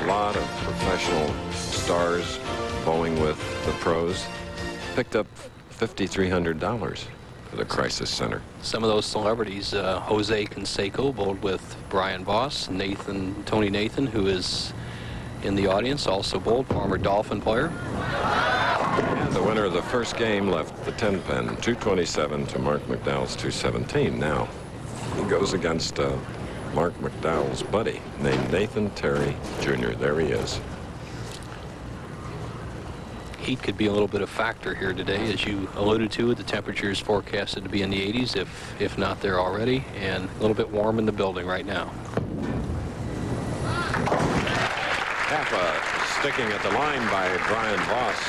lot of professional stars bowling with the pros. Picked up $5,300 for the Crisis Center. Some of those celebrities, Jose Canseco bowled with Brian Voss, Tony Nathan, who is in the audience, also bowled, former Dolphin player. And the winner of the first game left the 10 pin, 227 to Mark McDowell's 217. Now he goes against Mark McDowell's buddy named Nathan Terry Jr. There he is. Heat could be a little bit of factor here today, as you alluded to. The temperature is forecasted to be in the 80s, if not there already, and a little bit warm in the building right now. Kappa sticking at the line by Brian Voss.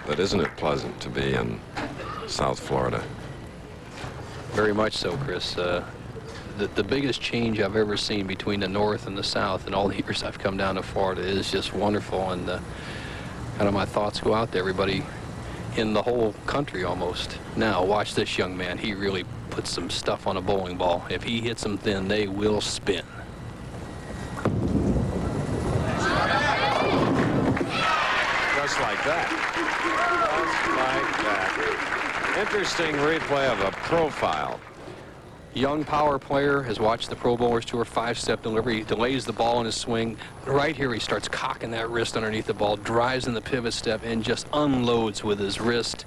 But isn't it pleasant to be in South Florida? Very much so, Chris. The biggest change I've ever seen between the North and the South in all the years I've come down to Florida is just wonderful, and kind of my thoughts go out to everybody in the whole country almost. Now, watch this young man. He really puts some stuff on a bowling ball. If he hits them thin, they will spin. Just like that. Just like that. Interesting replay of a profile. Young power player has watched the Pro Bowlers Tour, 5-step delivery. He delays the ball in his swing. Right here, he starts cocking that wrist underneath the ball, drives in the pivot step, and just unloads with his wrist.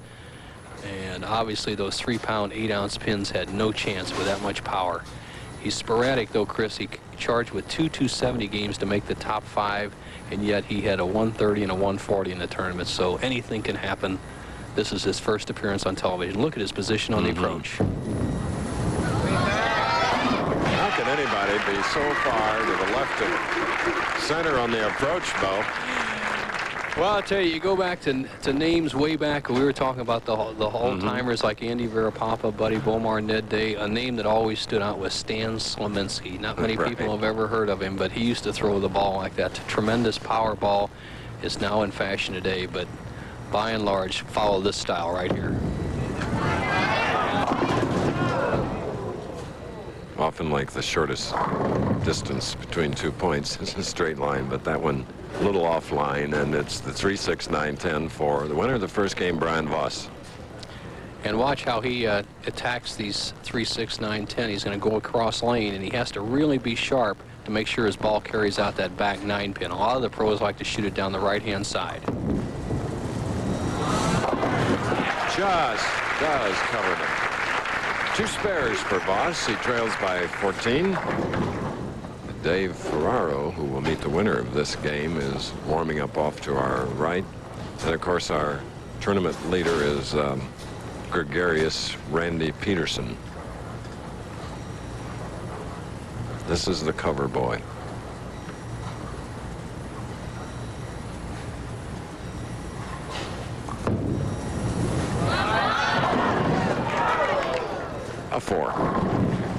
And obviously, those 3-pound, 8-ounce pins had no chance with that much power. He's sporadic, though, Chris. He charged with 270 games to make the top 5, and yet he had a 130 and a 140 in the tournament. So anything can happen. This is his first appearance on television. Look at his position on the approach. How can anybody be so far to the left of center on the approach, Bo? Well, I'll tell you, you go back to names way back. We were talking about the old-timers like Andy Verapapa, Buddy Bomar, Ned Day. A name that always stood out was Stan Slominski. Not many people have ever heard of him, but he used to throw the ball like that. Tremendous power ball is now in fashion today, but by and large, follow this style right here. Often like the shortest distance between 2 points is a straight line, but that one a little offline, and it's the 3-6-9-10 for the winner of the first game, Brian Voss. And watch how he attacks these 3-6-9-10. He's going to go across lane, and he has to really be sharp to make sure his ball carries out that back 9-pin. A lot of the pros like to shoot it down the right-hand side. Just does cover them. 2 spares for Voss. He trails by 14. Dave Ferraro, who will meet the winner of this game, is warming up off to our right. And, of course, our tournament leader is gregarious Randy Peterson. This is the cover boy. A 4.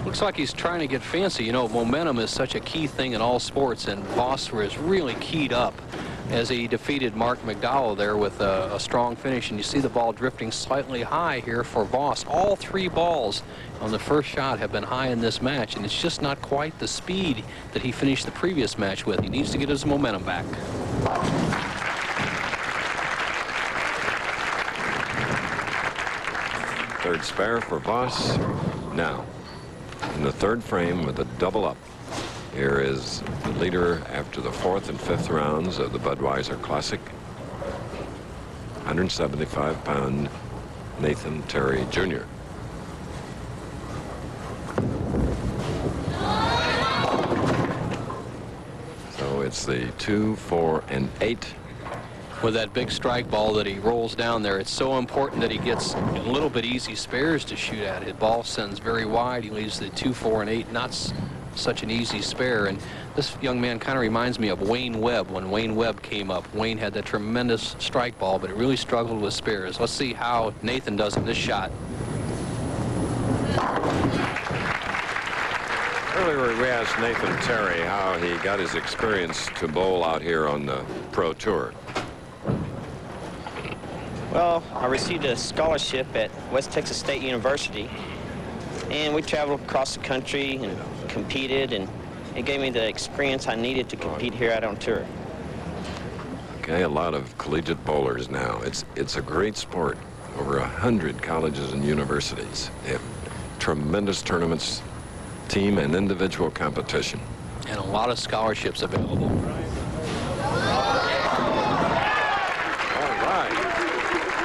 Looks like he's trying to get fancy. You know, momentum is such a key thing in all sports, and Voss was really keyed up as he defeated Mark McDowell there with a strong finish. And you see the ball drifting slightly high here for Voss. All 3 balls on the first shot have been high in this match, and it's just not quite the speed that he finished the previous match with. He needs to get his momentum back. Third spare for Voss. Now, in the third frame with a double up, here is the leader after the 4th and 5th rounds of the Budweiser Classic, 175-pound Nathan Terry Jr. So it's the 2, 4, and 8. With that big strike ball that he rolls down there, it's so important that he gets a little bit easy spares to shoot at. His ball sends very wide. He leaves the 2, 4, and 8, not such an easy spare. And this young man kind of reminds me of Wayne Webb. When Wayne Webb came up, Wayne had that tremendous strike ball, but it really struggled with spares. Let's see how Nathan does in this shot. Earlier we asked Nathan Terry how he got his experience to bowl out here on the Pro Tour. Well, I received a scholarship at West Texas State University, and we traveled across the country and competed, and It gave me the experience I needed to compete here out on tour. Okay, a lot of collegiate bowlers now. It's a great sport. Over 100 colleges and universities. They have tremendous tournaments, team and individual competition. And a lot of scholarships available. All right.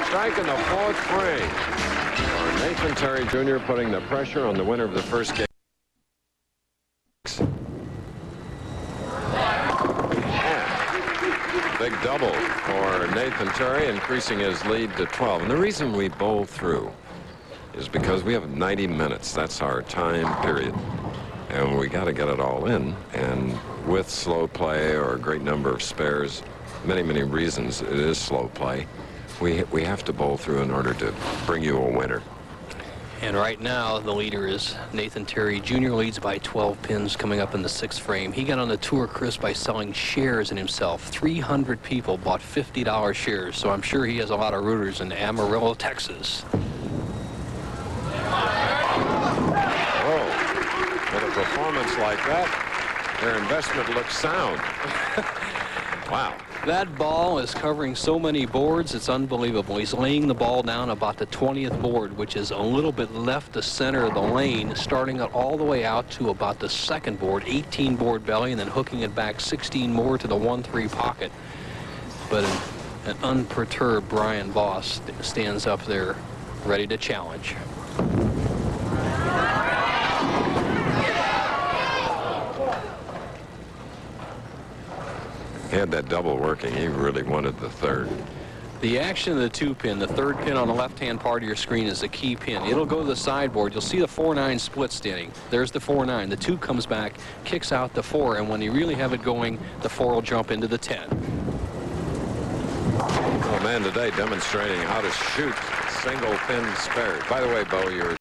Strike in the fourth frame. Nathan Terry Jr. putting the pressure on the winner of the first game. Big double for Nathan Terry, increasing his lead to 12. And the reason we bowl through is because we have 90 minutes. That's our time period. And we got to get it all in. And with slow play or a great number of spares, many reasons it is slow play, we have to bowl through in order to bring you a winner. And right now, the leader is Nathan Terry. Jr. leads by 12 pins coming up in the sixth frame. He got on the tour, Chris, by selling shares in himself. 300 people bought $50 shares, so I'm sure he has a lot of rooters in Amarillo, Texas. Oh, with a performance like that, their investment looks sound. Wow. That ball is covering so many boards, it's unbelievable. He's laying the ball down about the 20th board, which is a little bit left to center of the lane, starting it all the way out to about the second board, 18 board belly, and then hooking it back 16 more to the 1-3 pocket. But an unperturbed Brian Voss stands up there ready to challenge. He had that double working. He really wanted the third. The action of the 2-pin, the third pin on the left-hand part of your screen, is the key pin. It'll go to the sideboard. You'll see the 4-9 split standing. There's the 4-9. The 2 comes back, kicks out the 4, and when you really have it going, the 4 will jump into the 10. Oh, man, today demonstrating how to shoot single pin spares. By the way, Bo, you're